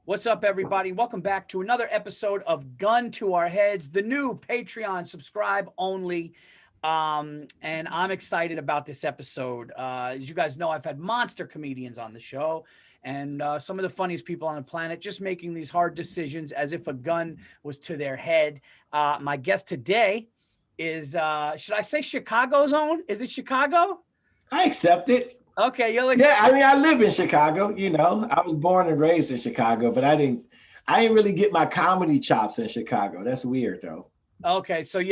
What's up, everybody? Welcome back to another episode of Gun to Our Heads, the new Patreon subscribe only. And I'm excited about this episode. As you guys know, I've had monster comedians on the show and some of the funniest people on the planet just making these hard decisions as if a gun was to their head. My guest today is, should I say Chicago's own? Is it Chicago? I accept it. Okay, you'll Yeah, accept. I mean, I live in Chicago. I was born and raised in Chicago, but I didn't really get my comedy chops in Chicago. That's weird, though. Okay, so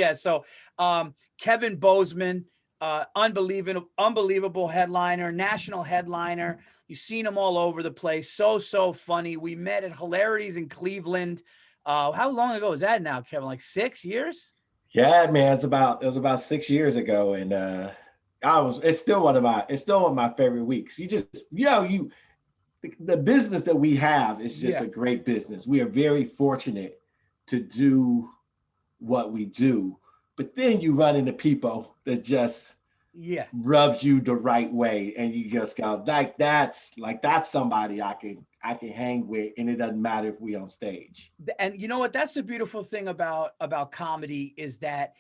Kevin Bozeman, unbelievable headliner, national headliner. You've seen him all over the place. So funny. We met at Hilarities in Cleveland. How long ago was that now, Kevin? Like 6 years? Yeah, man, it was about 6 years ago, and it's still one of my favorite weeks. The business that we have is just a great business. We are very fortunate to do what we do, but then you run into people that just rubs you the right way, and you just go that's somebody I can hang with, and it doesn't matter if we on stage. And you know what? That's the beautiful thing about comedy is that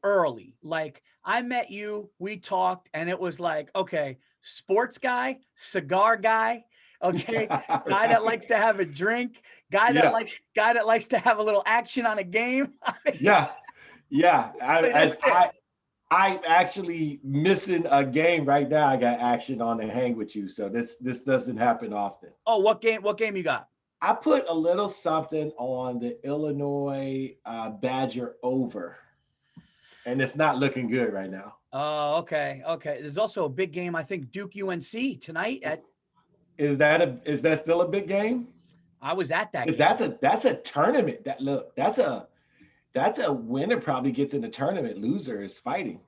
early. Like I met you, we talked, and it was like, okay, sports guy, cigar guy, okay, guy that likes to have a drink, guy that likes to have a little action on a game. I actually missing a game right now. I got action on and hang with you, so this doesn't happen often. Oh, what game you got? I put a little something on the Illinois Badger over, and it's not looking good right now. Oh, okay. There's also a big game, I think, Duke UNC tonight at. Is that still a big game? I was at that game. That's a tournament. That's a winner probably gets in the tournament. Loser is fighting.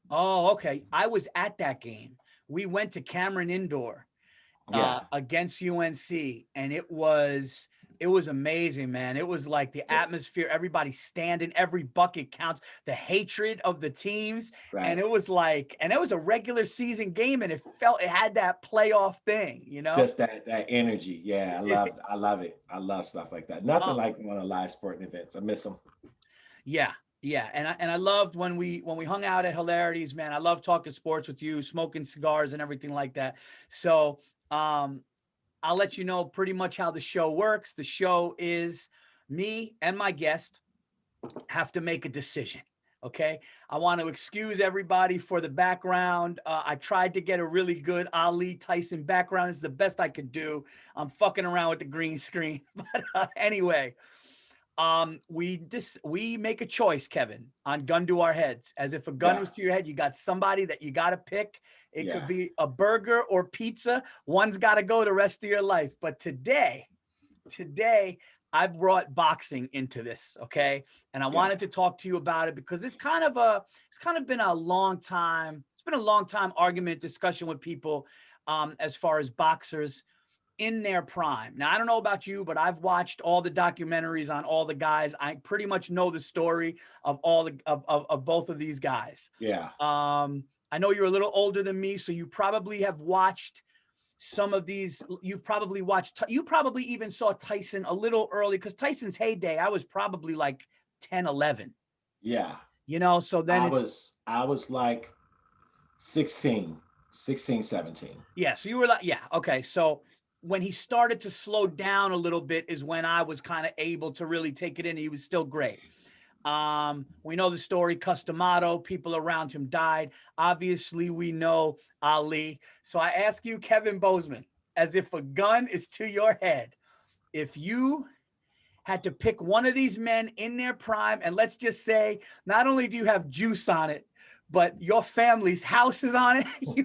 Oh, okay. I was at that game. We went to Cameron Indoor against UNC, and it was amazing, man. It was like the atmosphere, everybody standing, every bucket counts, the hatred of the teams. Right. And it was a regular season game, and it had that playoff thing, Just that energy. Yeah, I love it. I love stuff like that. Nothing like one of live sporting events. I miss them. Yeah. And I loved when we hung out at Hilarities, man. I love talking sports with you, smoking cigars and everything like that. So I'll let you know pretty much how the show works. The show is me and my guest have to make a decision. Okay. I want to excuse everybody for the background. I tried to get a really good Ali Tyson background. It's the best I could do. I'm fucking around with the green screen. But anyway, we make a choice, Kevin, on Gun to Our Heads. As if a gun was to your head, you got somebody that you got to pick. It could be a burger or pizza. One's got to go the rest of your life. But today I brought boxing into this. Okay. And I wanted to talk to you about it because it's kind of been a long time. It's been a long time argument discussion with people, as far as boxers in their prime. Now, I don't know about you, but I've watched all the documentaries on all the guys. I pretty much know the story of of both of these guys. Yeah. I know you're a little older than me, so you probably have watched some of these. You probably even saw Tyson a little early, because Tyson's heyday, I was probably like 10, 11. Yeah. So then I was like 16, 17. Yeah. So you were like, okay. So when he started to slow down a little bit is when I was kind of able to really take it in. He was still great. We know the story, Customato, people around him died. Obviously, we know Ali. So I ask you, Kevin Bozeman, as if a gun is to your head, if you had to pick one of these men in their prime, and let's just say, not only do you have juice on it, but your family's house is on it. You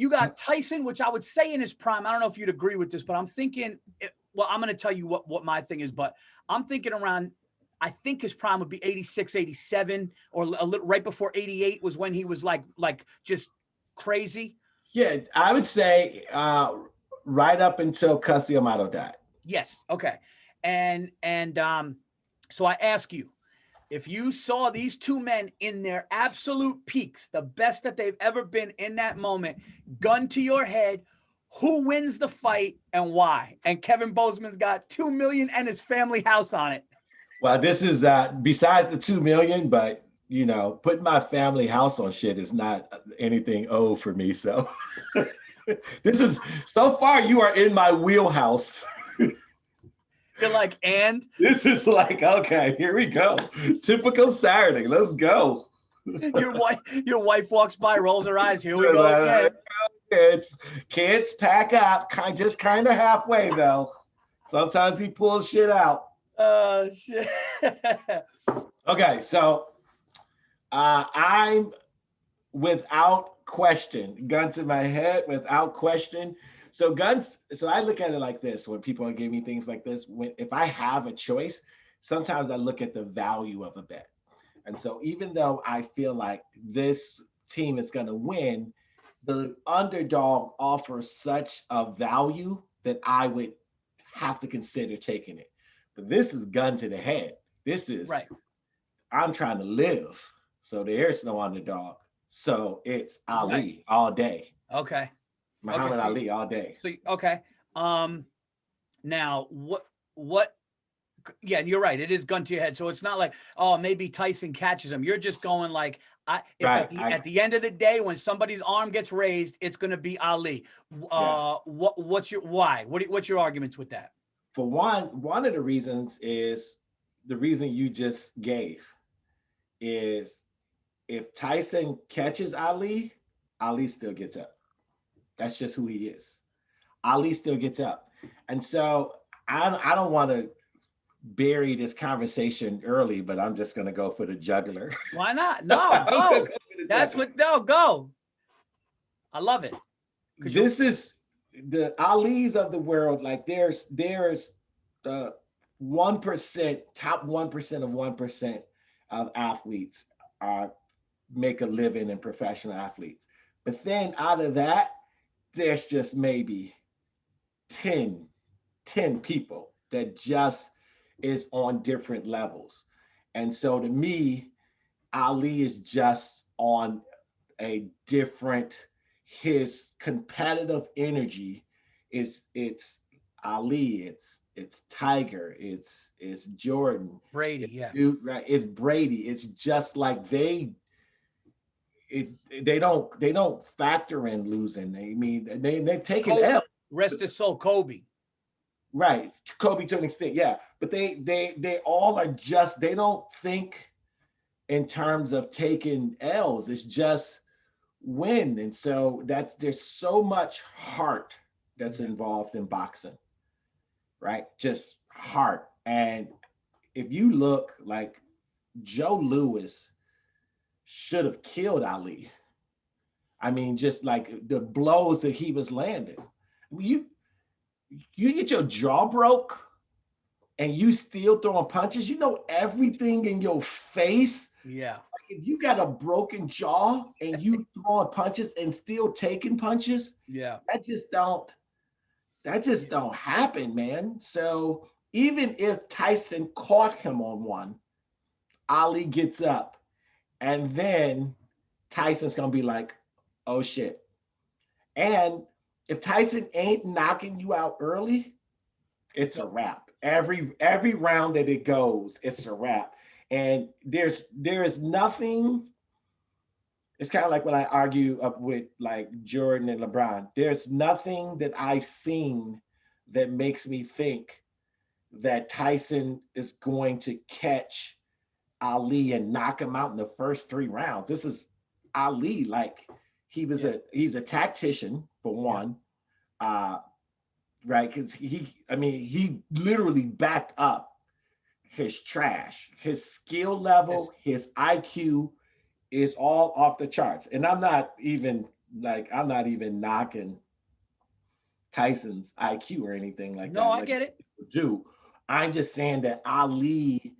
got Tyson, which I would say in his prime. I don't know if you'd agree with this, but I'm thinking, well, I'm going to tell you what my thing is, but I'm thinking around, I think his prime would be 86, 87, or a little right before 88 was when he was like just crazy. Yeah, I would say right up until Customato died. Yes. Okay. And so I ask you, if you saw these two men in their absolute peaks, the best that they've ever been in that moment, gun to your head, Who wins the fight and why? And Kevin Bozeman's got 2 million and his family house on it. Well, this is besides the 2 million, but you know, putting my family house on shit is not anything old for me. So this is, so far you are in my wheelhouse. You're like, and this is like, okay, here we go. Typical Saturday. Let's go. your wife walks by, rolls her eyes. Here we go again. Kids pack up, just kind of halfway though. Sometimes he pulls shit out. Shit. Okay, so I'm without question, gun to my head, without question. So I look at it like this when people give me things like this. If I have a choice, sometimes I look at the value of a bet. And so even though I feel like this team is going to win, the underdog offers such a value that I would have to consider taking it. But this is gun to the head. This is, right. I'm trying to live. So there's no underdog. So it's Ali all day. Okay. Muhammad Ali all day. So, okay. Now what, yeah, you're right. It is gun to your head. So it's not like, oh, maybe Tyson catches him. You're just going like, at the end of the day, when somebody's arm gets raised, it's going to be Ali. What's your, why? What's your arguments with that? For one of the reasons is the reason you just gave is if Tyson catches Ali, Ali still gets up. That's just who he is. Ali still gets up. And so I don't want to bury this conversation early, but I'm just going to go for the jugular. Why not? No, go. That's what, no, go. I love it. This is the Alis of the world. Like there's the 1%, top 1% of 1% of athletes make a living in professional athletes. But then out of that, there's just maybe 10 people that just is on different levels. And so to me, Ali is just on a different, his competitive energy it's Ali, it's Tiger, it's Jordan, Brady, yeah. Right, it's Brady. It's just like they don't factor in losing. I mean, they've taken L. Rest his soul, Kobe. Right, Kobe to an extent, yeah. But they all are just, they don't think in terms of taking L's. It's just win. And so there's so much heart that's involved in boxing, right? Just heart. And if you look, like Joe Louis should have killed Ali. I mean, just like the blows that he was landing. You get your jaw broke and you still throwing punches. You know everything in your face. Yeah. Like if you got a broken jaw and you throwing punches and still taking punches, yeah, that just don't happen, man. So even if Tyson caught him on one, Ali gets up, and then Tyson's gonna be like, oh shit. And if Tyson ain't knocking you out early, it's a wrap. Every round that it goes, it's a wrap. And there's nothing. It's kind of like when I argue up with like Jordan and LeBron. There's nothing that I've seen that makes me think that Tyson is going to catch Ali and knock him out in the first 3 rounds. This is Ali, like he's a tactician for one, right? Because he literally backed up his trash, his skill level, his IQ is all off the charts. And I'm not even knocking Tyson's IQ or anything like that. No, I get it. I'm just saying that Ali,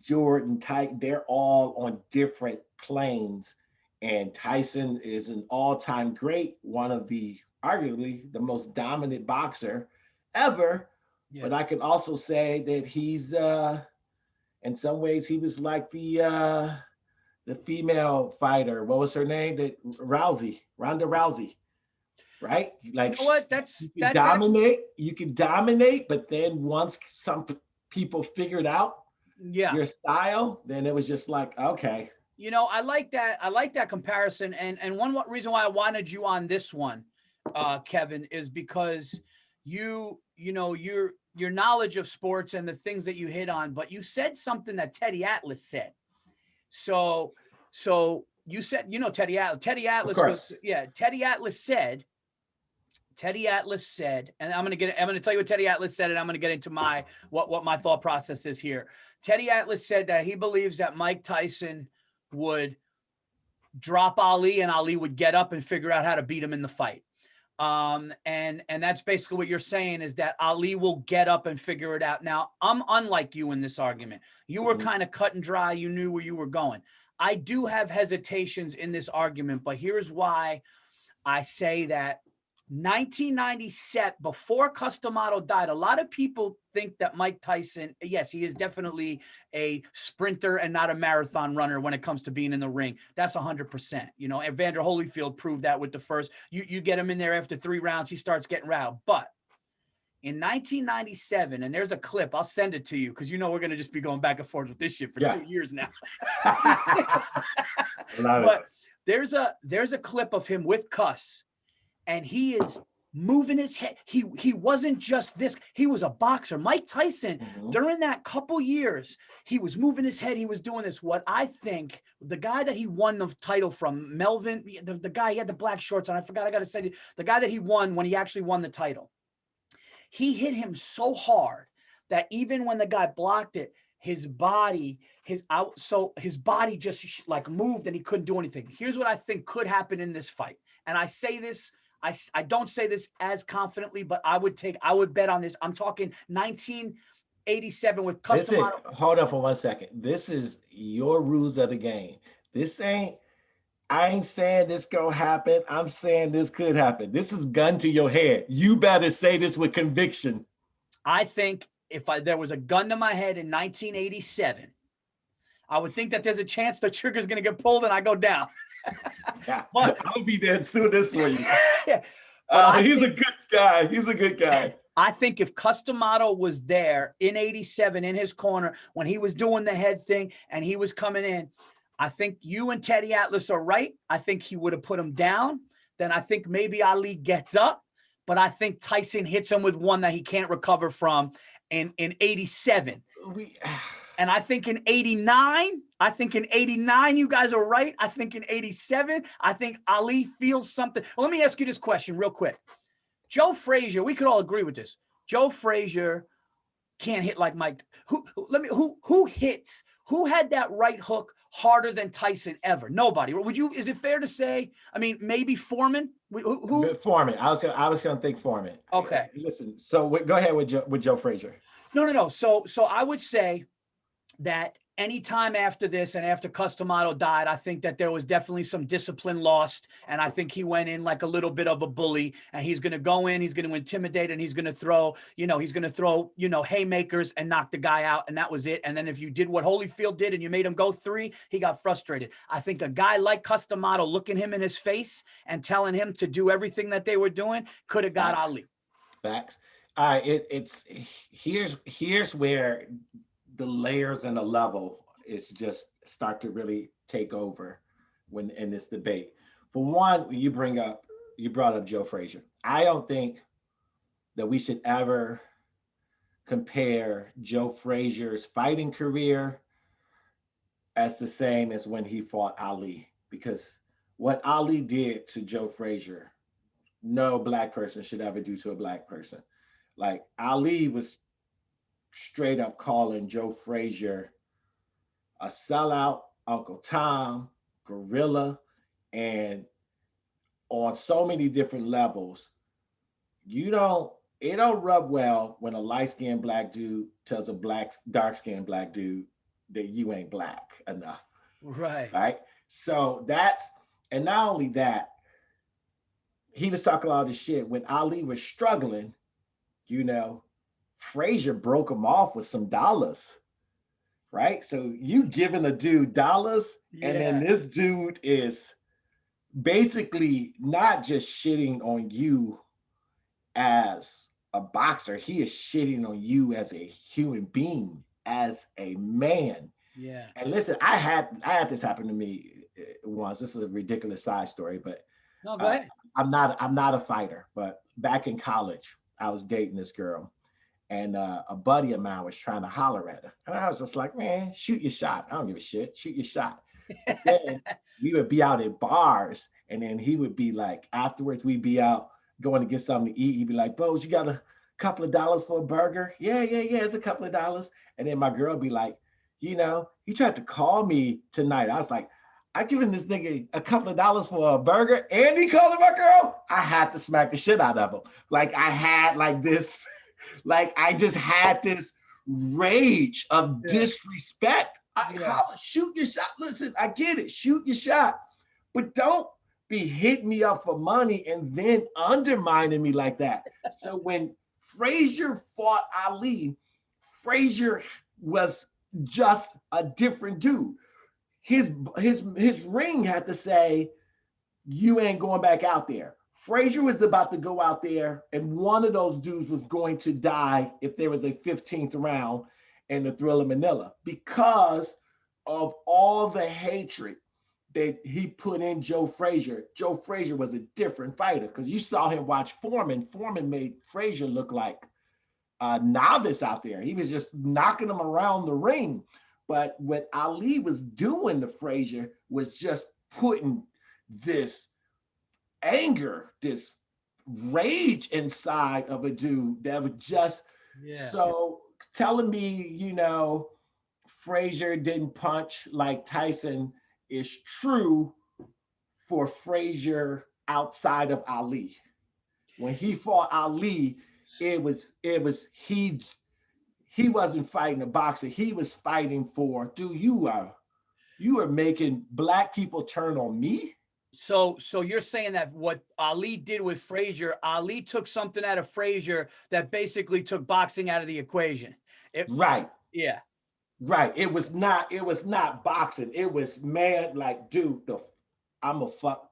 Jordan, Tyson, they're all on different planes. And Tyson is an all-time great, one of the arguably the most dominant boxer ever. Yeah. But I can also say that he's in some ways he was like the female fighter. What was her name? Ronda Rousey. right? Like, you know what? That's you can dominate, but then once some people figured out yeah. your style, then it was just like, okay. You know, I like that. I like that comparison. And reason why I wanted you on this one, Kevin, is because you know your knowledge of sports and the things that you hit on, but you said something that Teddy Atlas said. So you said, you know, Teddy Atlas. Teddy Atlas was, yeah. Teddy Atlas said, and I'm gonna tell you what Teddy Atlas said, and I'm gonna get into what my thought process is here. Teddy Atlas said that he believes that Mike Tyson would drop Ali and Ali would get up and figure out how to beat him in the fight. And that's basically what you're saying, is that Ali will get up and figure it out. Now, I'm unlike you in this argument. You were kind of cut and dry. You knew where you were going. I do have hesitations in this argument, but here's why I say that 1997, before Customato died, a lot of people think that Mike Tyson, yes, he is definitely a sprinter and not a marathon runner when it comes to being in the ring. That's 100%. You know, Evander Holyfield proved that with the first. You get him in there after 3 rounds, he starts getting rattled. But in 1997, and there's a clip, I'll send it to you because you know we're going to just be going back and forth with this shit for 2 years now. But there's a clip of him with Cuss. And he is moving his head. He wasn't just this. He was a boxer. Mike Tyson, during that couple years, he was moving his head. He was doing this. What I think, the guy that he won the title from, Melvin, the guy, he had the black shorts on. I forgot. I got to say, the guy that he won when he actually won the title, he hit him so hard that even when the guy blocked it, his body just like moved and he couldn't do anything. Here's what I think could happen in this fight. And I say this, I don't say this as confidently, but I would bet on this. I'm talking 1987 with Customato. Hold up for 1 second. This is your rules of the game. I ain't saying this gonna happen. I'm saying this could happen. This is gun to your head. You better say this with conviction. I think if there was a gun to my head in 1987, I would think that there's a chance the trigger's going to get pulled and I go down. Yeah, but I'll be there soon this way. He's a good guy. He's a good guy. I think if Customato was there in 87 in his corner when he was doing the head thing and he was coming in, I think you and Teddy Atlas are right. I think he would have put him down. Then I think maybe Ali gets up, but I think Tyson hits him with one that he can't recover from in 87. And I think in 89, you guys are right. I think in 87, I think Ali feels something. Well, let me ask you this question real quick. Joe Frazier, we could all agree with this. Joe Frazier can't hit like Mike. Who hits? Who had that right hook harder than Tyson ever? Nobody. Is it fair to say? I mean, maybe Foreman? Who? Foreman. I was gonna think Foreman. Okay. Listen, so go ahead with Joe Frazier. No. So I would say that anytime after this and after Customato died, I think that there was definitely some discipline lost. And I think he went in like a little bit of a bully, and he's going to go in, he's going to intimidate, and he's going to throw, haymakers and knock the guy out. And that was it. And then if you did what Holyfield did and you made him go 3, he got frustrated. I think a guy like Customato looking him in his face and telling him to do everything that they were doing could have got Ali. Facts. All right. Here's where the layers and the level is just start to really take over when in this debate. For one, you brought up Joe Frazier. I don't think that we should ever compare Joe Frazier's fighting career as the same as when he fought Ali, because what Ali did to Joe Frazier, no black person should ever do to a black person. Like, Ali was straight up calling Joe Frazier a sellout, Uncle Tom, gorilla, and on so many different levels. It don't rub well when a light-skinned black dude tells a dark-skinned black dude that you ain't black enough. Right. So and not only that, he was talking all this shit when Ali was struggling, Frazier broke him off with some dollars, right? So you giving a dude dollars, and then this dude is basically not just shitting on you as a boxer, he is shitting on you as a human being, as a man. Yeah. And listen, I had this happen to me once. This is a ridiculous side story, but No, go ahead. I'm not a fighter. But back in college, I was dating this girl, and a buddy of mine was trying to holler at her, and I was just like, man, shoot your shot. I don't give a shit. Shoot your shot. But then we would be out at bars, and then he would be like, afterwards, we'd be out going to get something to eat. He'd be like, Bose, you got a couple of dollars for a burger? Yeah, yeah, yeah, it's a couple of dollars. And then my girl would be like, he tried to call me tonight. I was like, I given this nigga a couple of dollars for a burger and he called my girl. I had to smack the shit out of him. Like I had like this, like I just had this rage of disrespect. Shoot your shot. Listen, I get it. Shoot your shot. But don't be hitting me up for money and then undermining me like that. So when Frazier fought Ali, Frazier was just a different dude. His ring had to say, you ain't going back out there. Frazier was about to go out there, and one of those dudes was going to die if there was a 15th round in the Thriller Manila because of all the hatred that he put in Joe Frazier. Joe Frazier was a different fighter because you saw him watch Foreman. Foreman made Frazier look like a novice out there. He was just knocking him around the ring. But what Ali was doing to Frazier was just putting this anger, this rage inside of a dude that was just so telling me, Frazier didn't punch like Tyson is true for Frazier outside of Ali. When he fought Ali, he wasn't fighting a boxer. He was fighting for, dude, you are making black people turn on me. So you're saying that what Ali did with Frazier, Ali took something out of Frazier that basically took boxing out of the equation. Right. Yeah. Right. It was not boxing. It was, man, like, dude, I'm a fuck.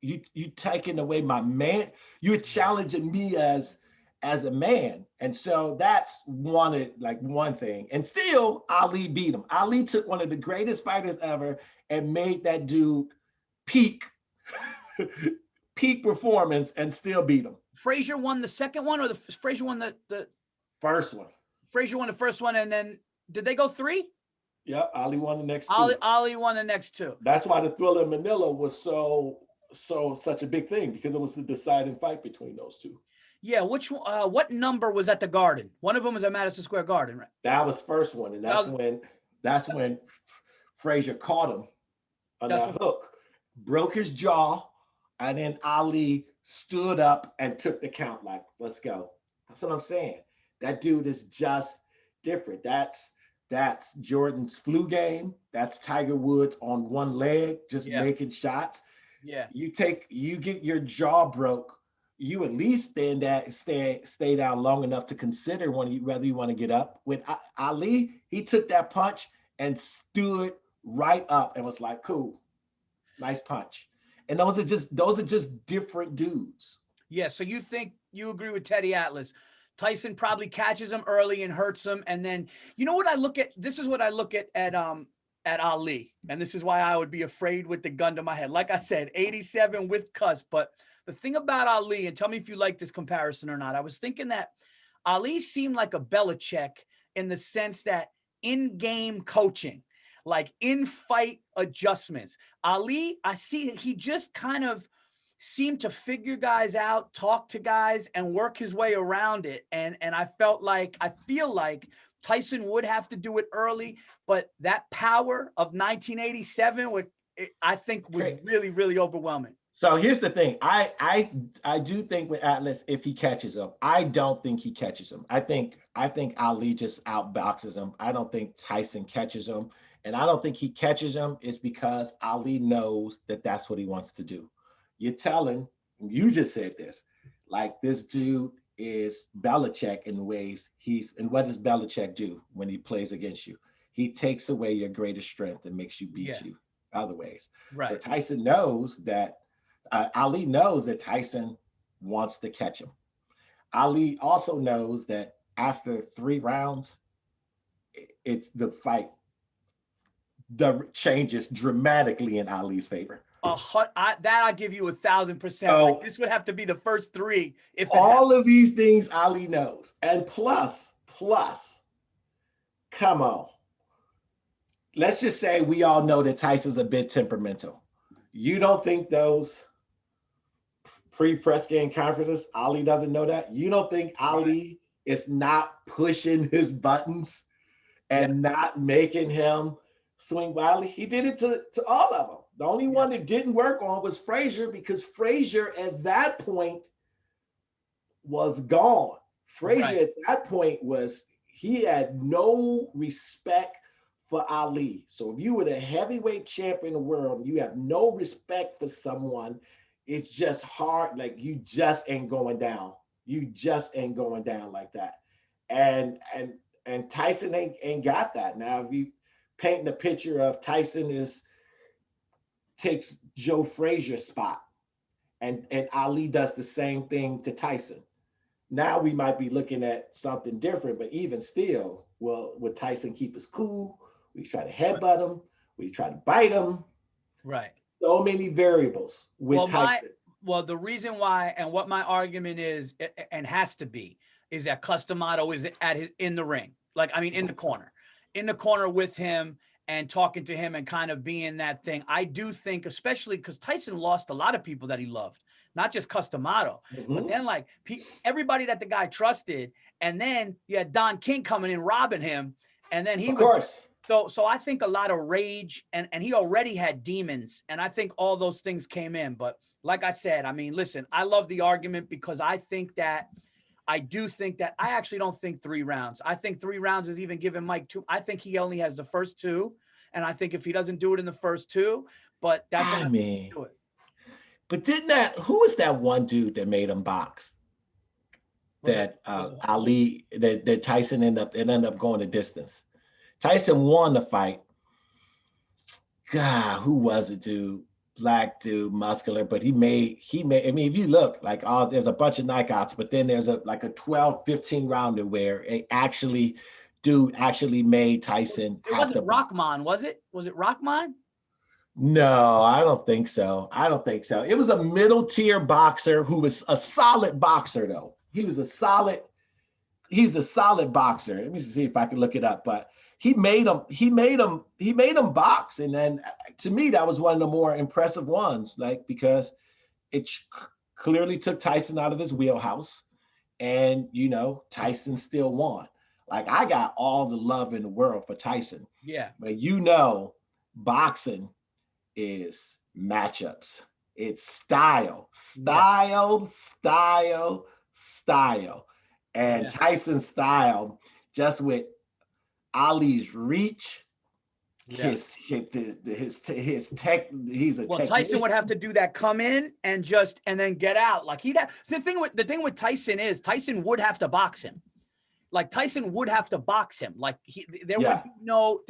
You taking away my man. You're challenging me as a man. And so that's one thing. And still, Ali beat him. Ali took one of the greatest fighters ever and made that dude peak performance and still beat him. Frazier won the second one, or Frazier won the first one? Frazier won the first one, and then did they go 3? Yep, Ali won the next 2. Ali won the next 2. That's why the Thriller in Manila was such a big thing, because it was the deciding fight between those two. Yeah, what number was at the Garden? One of them was at Madison Square Garden, right? That was first one, and that's when Frazier caught him on that hook, broke his jaw, and then Ali stood up and took the count. Like, let's go. That's what I'm saying. That dude is just different. That's Jordan's flu game. That's Tiger Woods on one leg, just making shots. Yeah. You get your jaw broke. You at least stay down long enough to consider whether you want to get up. With Ali, he took that punch and stood right up and was like, cool, nice punch. And those are just different dudes. Yeah. So you agree with Teddy Atlas? Tyson probably catches him early and hurts him, and then what I look at. This is what I look at Ali, and this is why I would be afraid with the gun to my head. Like I said, 87 with cuss. But the thing about Ali, and tell me if you like this comparison or not. I was thinking that Ali seemed like a Belichick in the sense that in-game coaching, like in-fight adjustments. Ali, I see he just kind of seemed to figure guys out, talk to guys, and work his way around it. And I feel like Tyson would have to do it early, but that power of 1987 I think was really, really overwhelming. So here's the thing. I do think with Atlas, if he catches him, I don't think he catches him. I think Ali just outboxes him. I don't think Tyson catches him. And I don't think he catches him is because Ali knows that that's what he wants to do. You're telling, you just said this, like this dude is Belichick in ways and what does Belichick do when he plays against you? He takes away your greatest strength and makes you beat you other ways. Right. So Tyson knows that Ali knows that Tyson wants to catch him. Ali also knows that after 3 rounds, it's the fight changes dramatically in Ali's favor. That I give you 1,000%. Like, So this would have to be the first 3 if it all happened. of these things Ali knows. And plus, come on. Let's just say we all know that Tyson's a bit temperamental. You don't think those pre-press game conferences, Ali doesn't know that? You don't think Ali is not pushing his buttons and not making him swing wildly? He did it to all of them. The only one that didn't work on was Frazier, because Frazier at that point was gone. Frazier at that point he had no respect for Ali. So if you were the heavyweight champion in the world and you have no respect for someone, it's just hard. Like, you just ain't going down. You just ain't going down like that. And Tyson ain't got that. Now, if you paint the picture of Tyson takes Joe Frazier's spot, and Ali does the same thing to Tyson. Now we might be looking at something different, but even still, would Tyson keep his cool? We try to headbutt him. We try to bite him. Right. So many variables with Tyson. The reason why, and what my argument is, and has to be, is that Cus D'Amato is in the ring. Like, I mean, in the corner with him and talking to him and kind of being that thing. I do think, especially because Tyson lost a lot of people that he loved, not just Cus D'Amato, but then like everybody that the guy trusted. And then you had Don King coming in, robbing him. And then of course. So I think a lot of rage, and he already had demons. And I think all those things came in. But like I said, I mean, listen, I love the argument because I do think that I actually don't think 3 rounds. I think 3 rounds is even giving Mike 2. I think he only has the first 2. And I think if he doesn't do it in the first 2, but that's what I mean. Do it. But who was that one dude that made him box? Ali, that Tyson ended up going the distance. Tyson won the fight. God, who was it, dude? Black dude, muscular, but he made, I mean, if you look, like, there's a bunch of knockouts, but then there's a 12, 15 rounder where dude actually made Tyson. It wasn't Rahman, was it? Was it Rahman? No, I don't think so. It was a middle tier boxer who was a solid boxer, though. He's a solid boxer. Let me see if I can look it up, but he made him box. And then to me, that was one of the more impressive ones, like, because it clearly took Tyson out of his wheelhouse, and, Tyson still won. Like, I got all the love in the world for Tyson. Yeah. But boxing is matchups. It's style. And Tyson's style, just with Ali's reach, his tech. Tyson would have to do that, come in and then get out. Like, the thing with Tyson is Tyson would have to box him. Like, Tyson would have to box him. Like, there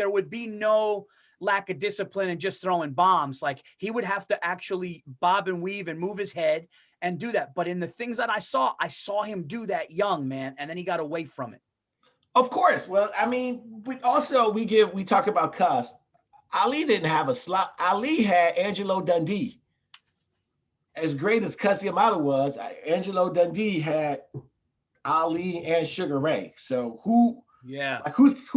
would be no lack of discipline and just throwing bombs. Like, he would have to actually bob and weave and move his head and do that. But in the things that I saw him do that young, man, and then he got away from it. Of course. Well, I mean, but also we talk about Cus. Ali didn't have a slot. Ali had Angelo Dundee. As great as Cus D'Amato was, Angelo Dundee had Ali and Sugar Ray. So who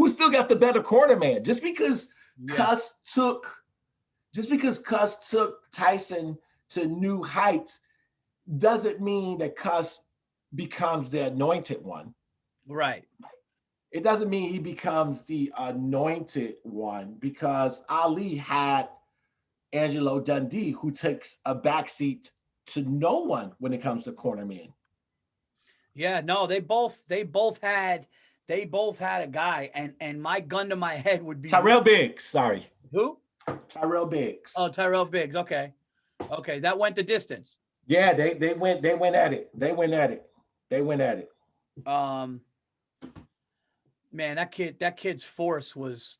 still got the better corner man? Just because Cus took Tyson to new heights doesn't mean that Cus becomes the anointed one. Right. It doesn't mean he becomes the anointed one, because Ali had Angelo Dundee, who takes a backseat to no one when it comes to corner man. Yeah, no, they both had a guy, and my gun to my head would be Tyrell Biggs. Sorry. Who? Tyrell Biggs. Oh, Tyrell Biggs. Okay, that went the distance. Yeah, they went at it. Man, that kid's force was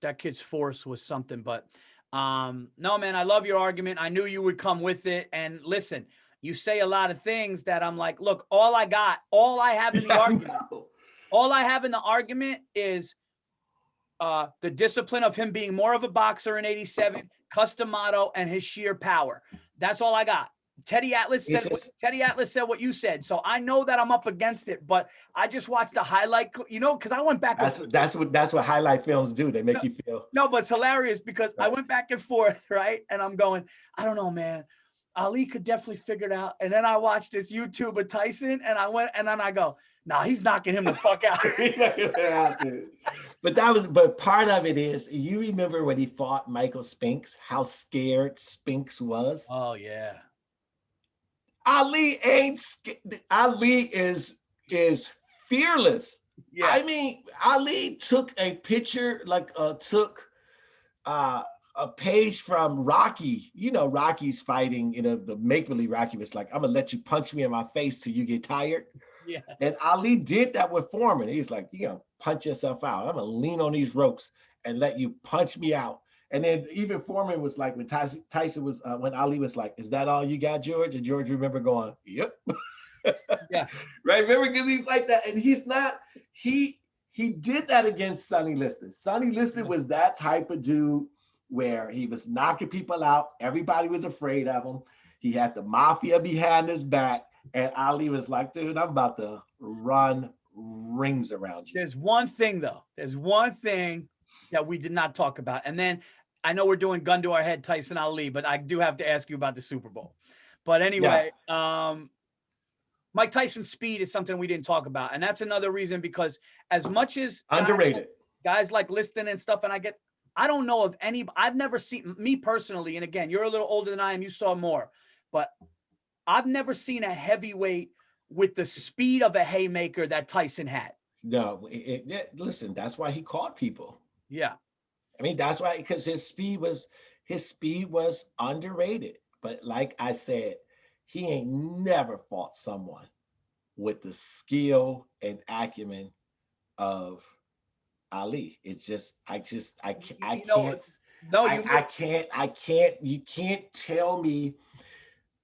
something. But No, man, I love your argument. I knew you would come with it. And listen, you say a lot of things that I'm like, look, all I have in the argument, all I have in the argument is the discipline of him being more of a boxer in 87, custom motto, and his sheer power. That's all I got. Teddy Atlas said what you said. So I know that I'm up against it, but I just watched the highlight, because I went back. That's what highlight films do. They make you feel. No, but it's hilarious because I went back and forth, right? And I'm going, I don't know, man. Ali could definitely figure it out. And then I watched this YouTube of Tyson, and then I go, nah, he's knocking him the fuck out. But part of it is, you remember when he fought Michael Spinks, how scared Spinks was? Oh yeah. Ali ain't scared. Ali is fearless. Yeah. I mean, Ali took a picture, took a page from Rocky. You know, Rocky's fighting, the make-believe Rocky was like, I'm gonna let you punch me in my face till you get tired. Yeah. And Ali did that with Foreman. He's like, punch yourself out. I'm gonna lean on these ropes and let you punch me out. And then even Foreman was like, when Tyson was, when Ali was like, is that all you got, George? And George remember going, yep. Yeah. Right. Remember, because he's like that. And he's not, he did that against Sonny Liston. Sonny Liston was that type of dude where he was knocking people out. Everybody was afraid of him. He had the mafia behind his back. And Ali was like, dude, I'm about to run rings around you. There's one thing, though. There's one thing that we did not talk about. And then I know we're doing gun to our head, Tyson Ali, but I do have to ask you about the Super Bowl. But anyway, Mike Tyson's speed is something we didn't talk about. And that's another reason, because as much as underrated guys like Liston and stuff, and I don't know of any, I've never seen, me personally, and again, you're a little older than I am, you saw more, but I've never seen a heavyweight with the speed of a haymaker that Tyson had. No, listen, that's why he caught people. Yeah. I mean, that's why, because his speed was underrated. But like I said, he ain't never fought someone with the skill and acumen of Ali. It's just, I can't, you can't tell me.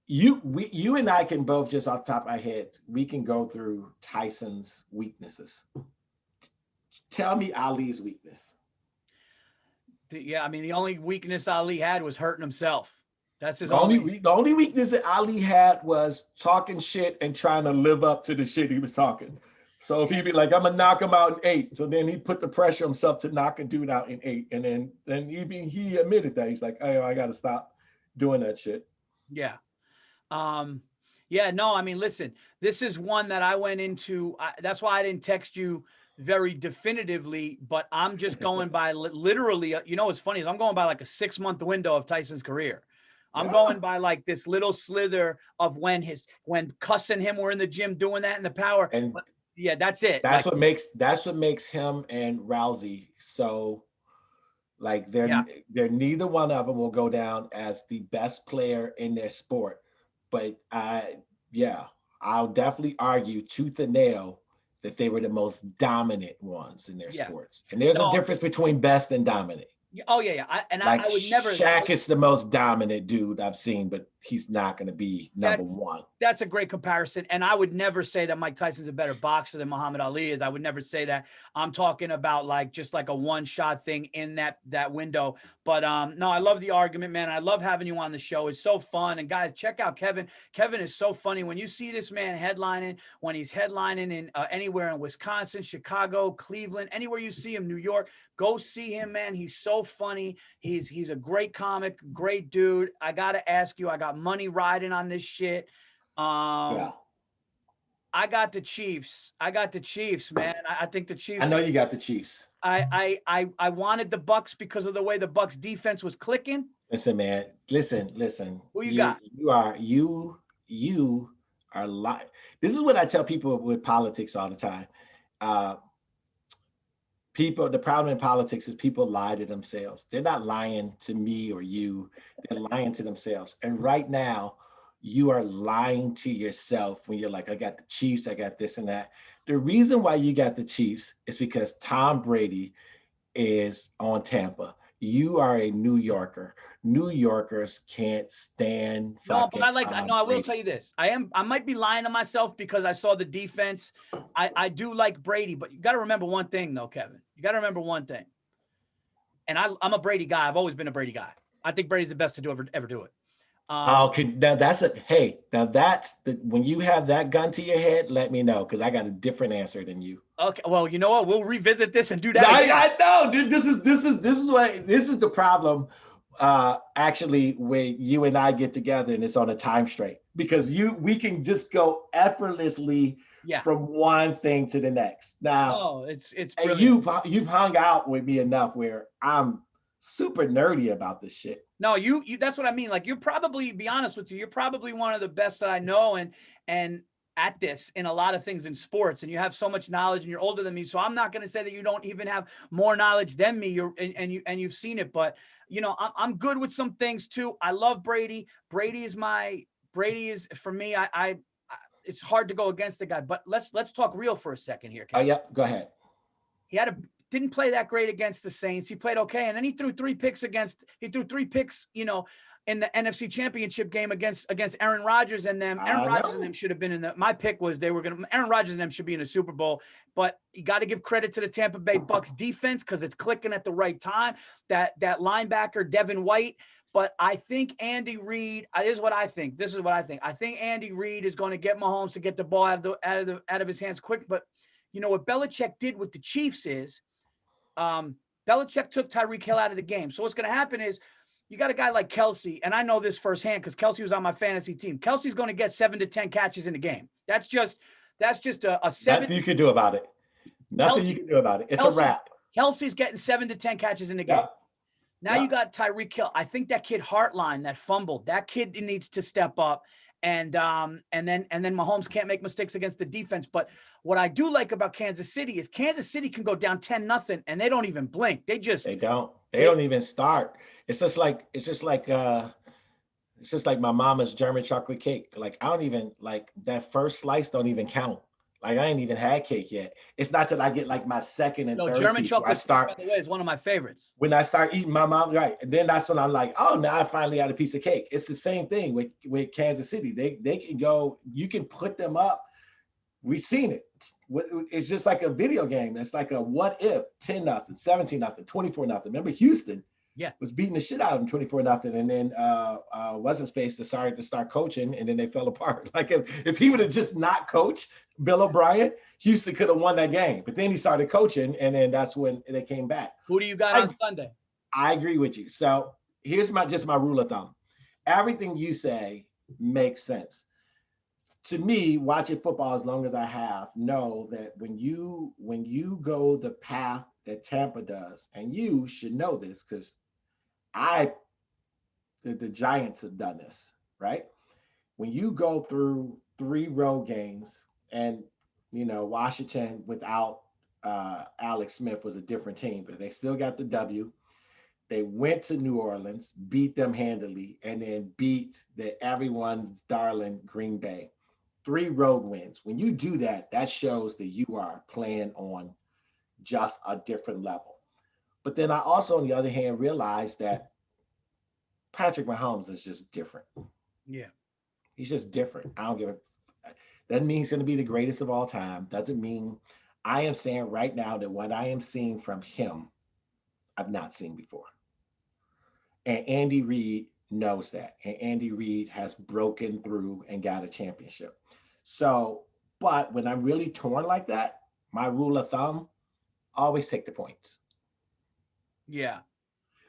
You and I can both, just off the top of our heads, we can go through Tyson's weaknesses. Tell me Ali's weakness. Yeah, I mean, the only weakness Ali had was hurting himself. That's his the only weakness that Ali had was talking shit and trying to live up to the shit he was talking. So if he'd be like, I'm gonna knock him out in 8, so then he put the pressure on himself to knock a dude out in 8, and then even he admitted that. He's like, oh, I gotta stop doing that shit. Yeah. Yeah, no, I mean, listen, this is one that I went into. That's why I didn't text you very definitively, but I'm just going by literally, what's funny is I'm going by like a 6-month window of Tyson's career. I'm going by like this little slither of when Cuss and him were in the gym doing that in the power. And yeah, that's it. That's what makes him and Rousey so, like, they're neither one of them will go down as the best player in their sport. But I'll definitely argue tooth and nail that they were the most dominant ones in their sports. And there's a difference between best and dominant. Oh yeah. I would never. Shaq is the most dominant dude I've seen, but he's not going to be number one. That's a great comparison, and I would never say that Mike Tyson's a better boxer than Muhammad Ali is. I would never say that. I'm talking about just like a one-shot thing in that window. But no, I love the argument, man. I love having you on the show. It's so fun. And guys, check out Kevin. Kevin is so funny. When you see this man headlining, when he's headlining in anywhere in Wisconsin, Chicago, Cleveland, anywhere you see him, New York, go see him, man. He's so funny. He's a great comic, great dude. I gotta ask you, I got money riding on this shit. I got the Chiefs. Man. I think the Chiefs. I know you got the Chiefs. I wanted the Bucks because of the way the Bucks defense was clicking. Listen, man. Listen. Who you got? You are lying. This is what I tell people with politics all the time. The problem in politics is people lie to themselves. They're not lying to me or you. They're lying to themselves. And right now, you are lying to yourself when you're like, I got the Chiefs, I got this and that. The reason why you got the Chiefs is because Tom Brady is on Tampa. You are a New Yorker. New Yorkers can't stand No, but fucking I will Brady. tell you this. I might be lying to myself because I saw the defense. I do like Brady, but you got to remember one thing though, Kevin. You got to remember one thing. And I'm a Brady guy. I've always been a Brady guy. I think Brady's the best to ever do it. Okay, now that's a hey. Now that's the when you have that gun to your head, let me know because I got a different answer than you. Okay, well, you know what? We'll revisit this and do that again. I know, dude. This is the problem. Actually, when you and I get together and it's on a time straight because we can just go effortlessly from one thing to the next. Now, oh, it's and brilliant. you've hung out with me enough where I'm super nerdy about this shit. No, you that's what I mean. Like you're probably, be honest with you, you're probably one of the best that I know and at this in a lot of things in sports, and you have so much knowledge and you're older than me. So I'm not going to say that you don't even have more knowledge than me. You've seen it, but you know, I'm good with some things too. I love Brady. Brady is for me. I it's hard to go against the guy, but let's talk real for a second here. Oh, yep. Go ahead. He didn't play that great against the Saints. He played okay. And then he threw three picks, you know, in the NFC Championship game against Aaron Rodgers and them. Aaron Rodgers and them should have been my pick was Aaron Rodgers and them should be in a Super Bowl. But you got to give credit to the Tampa Bay Bucks defense because it's clicking at the right time. That linebacker, Devin White. But I think Andy Reid, this is what I think. I think Andy Reid is going to get Mahomes to get the ball out of his hands quick. But you know what Belichick did with the Chiefs is Belichick took Tyreek Hill out of the game. So what's going to happen is you got a guy like Kelsey, and I know this firsthand because Kelsey was on my fantasy team. Kelsey's going to get 7 to 10 catches in the game. That's just a 7. Nothing you can do about it. Nothing you can do about it. It's a wrap. Kelsey's getting 7 to 10 catches in the game. Now you got Tyreek Hill. I think that kid Hartline that fumbled, that kid needs to step up. And then Mahomes can't make mistakes against the defense. But what I do like about Kansas City is Kansas City can go down 10-0 and they don't even blink. They don't even start. It's just like my mama's German chocolate cake. Like I don't even like that first slice don't even count. Like I ain't even had cake yet. It's not till I get like my second and third German piece. chocolate cake, by the way, is one of my favorites. When I start eating my mom, right, and then that's when I'm like, oh, now I finally got a piece of cake. It's the same thing with Kansas City. They can go. You can put them up. We've seen it. It's just like a video game. It's like a what if 10-0, 17-0, 24-0. Remember Houston? Was beating the shit out of them 24-0, and then wasn't space decided to start coaching, and then they fell apart. Like if he would have just not coached Bill O'Brien, Houston could have won that game. But then he started coaching, and then that's when they came back. Who do you got on Sunday? I agree with you. So here's my rule of thumb. Everything you say makes sense. To me, watching football as long as I have, know that when you go the path that Tampa does, and you should know this because the Giants have done this, right? When you go through 3 road games, and you know Washington without Alex Smith was a different team, but they still got the W. They went to New Orleans, beat them handily, and then beat everyone's darling Green Bay. 3 road wins. When you do that, that shows that you are playing on just a different level. But then I also, on the other hand, realized that Patrick Mahomes is just different. Yeah. He's just different. I don't give a doesn't mean he's going to be the greatest of all time. Doesn't mean I am saying right now that what I am seeing from him, I've not seen before. And Andy Reid knows that. And Andy Reid has broken through and got a championship. So, but when I'm really torn like that, my rule of thumb, always take the points. Yeah.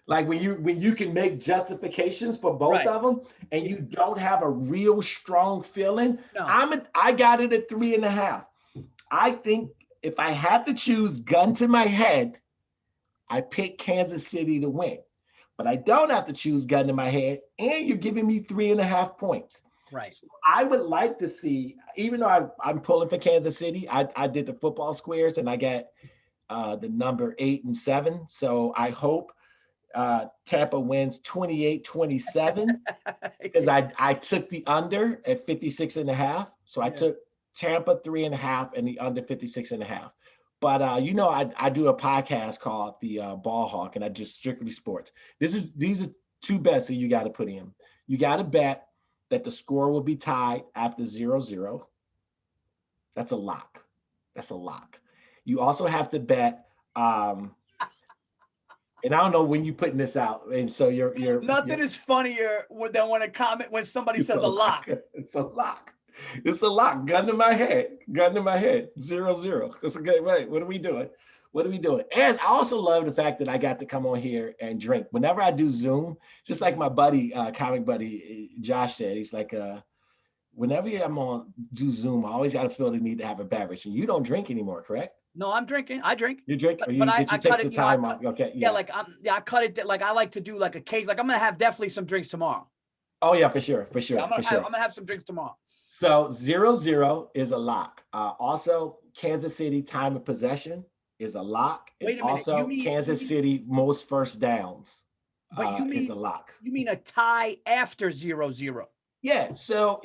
Like when you can make justifications for both of them, and you don't have a real strong feeling. No. I got it at 3.5. I think if I had to choose gun to my head, I pick Kansas City to win. But I don't have to choose gun to my head, and you're giving me 3.5 points. Right. So I would like to see, even though I'm pulling for Kansas City, I did the football squares and I got the number 8 and 7. So I hope Tampa wins 28-27 because I took the under at 56.5. So I took Tampa 3.5 and the under 56.5. But I do a podcast called the Ball Hawk, and I just strictly sports. These are two bets that you got to put in. You got to bet that the score will be tied after 0-0. That's a lock. That's a lock. You also have to bet, and I don't know when you're putting this out, and so nothing is funnier than when somebody says a lock. It's a lock. It's a lock. Gun to my head. 0-0. It's a good way. What are we doing? And I also love the fact that I got to come on here and drink. Whenever I do Zoom, just like my buddy, comic buddy, Josh said, he's like, whenever I'm on do Zoom, I always got to feel the need to have a beverage. And you don't drink anymore, correct? No, I'm drinking. I drink. You drink, but, or you, but I take cut the it. time off? Okay, yeah. Like I cut it. Like I like to do like occasion. Like I'm gonna have definitely some drinks tomorrow. Oh yeah, for sure. Yeah, I'm gonna have some drinks tomorrow. So 0-0 is a lock. Also, Kansas City time of possession is a lock. Wait a minute. Also, Kansas City most first downs is a lock. You mean a tie after 0-0? Yeah. So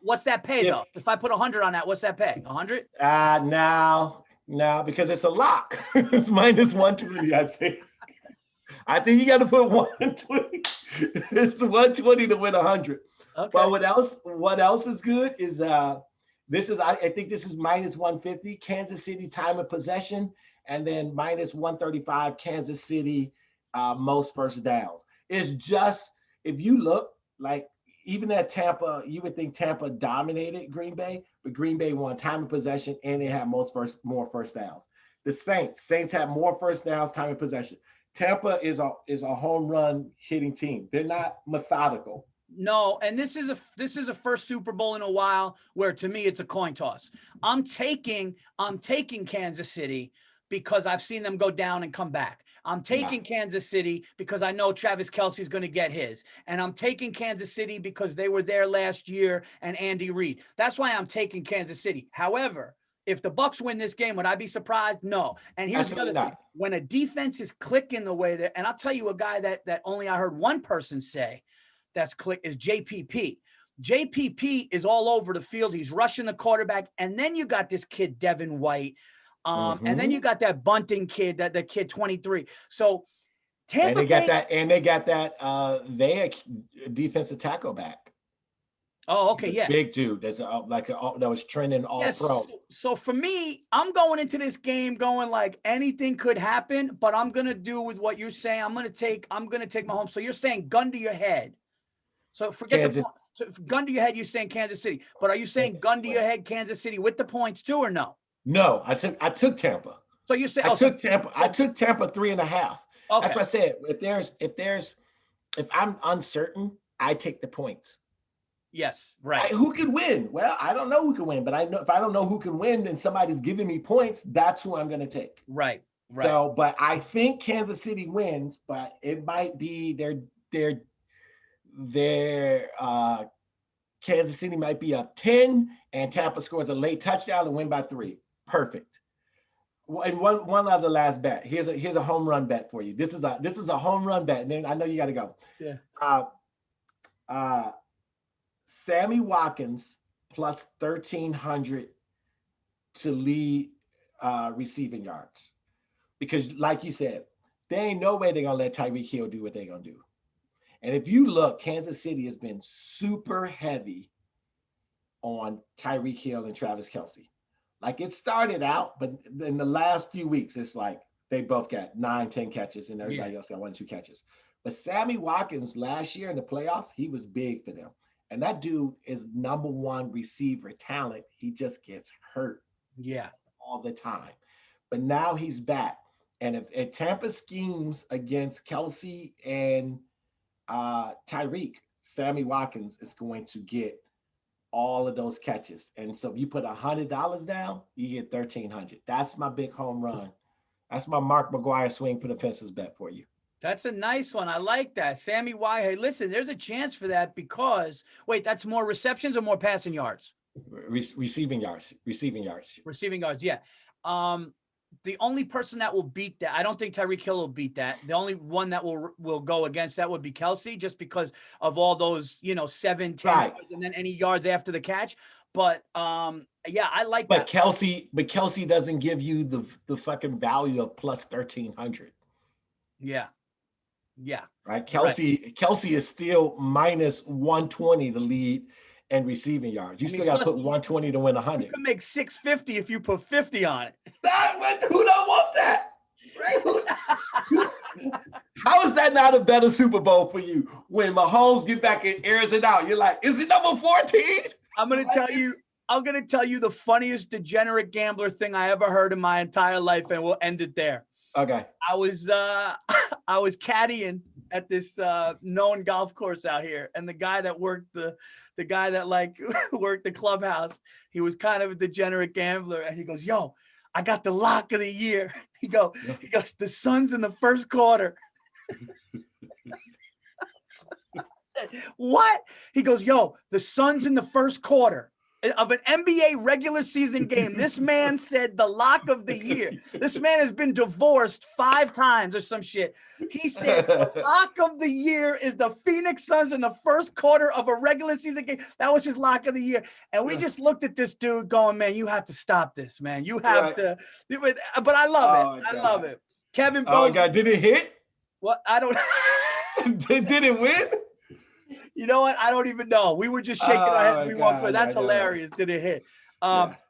what's that pay though? If I put 100 on that, what's that pay? 100? Now because it's a lock. It's minus 120, I think. I think you got to put 120. It's 120 to win 100. Okay. But what else is good is I think this is minus 150 Kansas City time of possession, and then minus 135 Kansas City most first downs. It's just, if you look, like even at Tampa, you would think Tampa dominated Green Bay, but Green Bay won time of possession and they had more first downs. The Saints have more first downs, time of possession. Tampa is a home run hitting team. They're not methodical. No, and this is a first Super Bowl in a while where, to me, it's a coin toss. I'm taking Kansas City because I've seen them go down and come back. I'm taking Kansas City because I know Travis Kelce's going to get his. And I'm taking Kansas City because they were there last year and Andy Reid. That's why I'm taking Kansas City. However, if the Bucs win this game, would I be surprised? No. And here's the other thing. When a defense is clicking the way that, and I'll tell you a guy that only I heard one person say that's click is JPP. JPP is all over the field. He's rushing the quarterback. And then you got this kid, Devin White. And then you got that Bunting kid, that kid 23. So Tampa and they got that they defensive tackle back. Oh, okay, yeah. Big dude. That was trending all pro. So for me, I'm going into this game going like anything could happen, but I'm gonna do with what you're saying. I'm gonna take Mahomes. So you're saying gun to your head. So forget gun to your head. You're saying Kansas City, but are you saying gun to your head Kansas City with the points too, or no? No, I took Tampa. So you say I took Tampa. I took Tampa 3.5. Okay. That's what I said. If I'm uncertain, I take the points. Yes, right. Who could win? Well, I don't know who can win, but I know if I don't know who can win, then somebody's giving me points. That's who I'm going to take. Right. So, but I think Kansas City wins, but it might be their Kansas City might be up 10, and Tampa scores a late touchdown and win by 3. Perfect. And one other last bet. Here's a home run bet for you. This is a home run bet, and then I know you got to go. Yeah. Sammy Watkins plus 1,300 to lead receiving yards, because like you said, there ain't no way they're gonna let Tyreek Hill do what they're gonna do. And if you look, Kansas City has been super heavy on Tyreek Hill and Travis Kelce. Like, it started out, but in the last few weeks, it's like they both got 9-10 catches and everybody else got 1-2 catches. But Sammy Watkins last year in the playoffs, he was big for them. And that dude is number one receiver talent. He just gets hurt all the time. But now he's back. And if Tampa schemes against Kelce and Tyreek, Sammy Watkins is going to get all of those catches. And so if you put $100 down, you get $1,300. That's my big home run. That's my Mark McGuire swing for the fences bet for you. That's a nice one. I like that. Sammy Y. Hey, listen, there's a chance for that because, wait, that's more receptions or more passing yards? Receiving yards, yeah. The only person that will beat that, I don't think Tyreek Hill will beat that. The only one that will go against that would be Kelce, just because of all those, 7-10 yards and then any yards after the catch. But yeah, I like But that. Kelsey doesn't give you the fucking value of plus 1,300. Yeah. Yeah. Right. Right. Kelsey is still minus 120 to lead and receiving yards. You still got to plus put 120 to win you 100. can make 650 if you put 50 on it. Who don't want that? Right? How is that not a better Super Bowl for you? When Mahomes get back and airs it out, you're like, is it number 14? I'm gonna tell you the funniest degenerate gambler thing I ever heard in my entire life, and we'll end it there. Okay. I was caddying at this known golf course out here, and the guy that worked the guy that like worked the clubhouse, he was kind of a degenerate gambler, and he goes, "Yo, I got the lock of the year." He goes, "The Suns in the first quarter." What? He goes, "Yo, the Suns in the first quarter of an NBA regular season game." This man said the lock of the year. This man has been divorced 5 times or some shit. He said the lock of the year is the Phoenix Suns in the first quarter of a regular season game. That was his lock of the year. And we just looked at this dude going, "Man, you have to stop this, man. You have to." But I love it. I love it. Kevin Bozeman. Oh my God, did it hit? What? I don't. Did it win? You know what? I don't even know. We were just shaking our heads. We walked away. That's hilarious. Did it hit?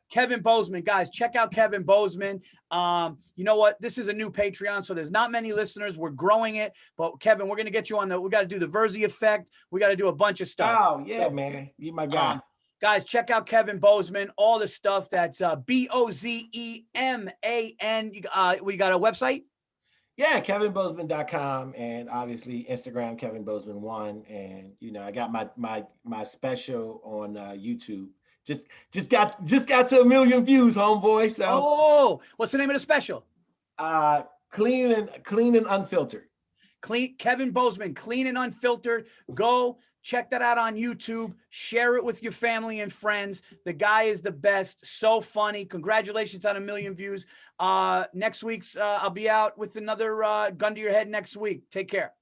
Kevin Bozeman, guys, check out Kevin Bozeman. You know what? This is a new Patreon, so there's not many listeners. We're growing it, but Kevin, we're gonna get you on we got to do the Virzi effect. We got to do a bunch of stuff. Oh yeah, man, you my guy. Guys, check out Kevin Bozeman. All the stuff that's Bozeman. We got a website. Yeah, kevinbozeman.com, and obviously Instagram Kevin Bozeman 1, and I got my special on YouTube. Just got to 1 million views, homeboy. So what's the name of the special? Clean and Unfiltered. Kevin Bozeman, Clean and Unfiltered. Go check that out on YouTube. Share it with your family and friends. The guy is the best. So funny. Congratulations on 1 million views. Next week's I'll be out with another gun to your head next week. Take care.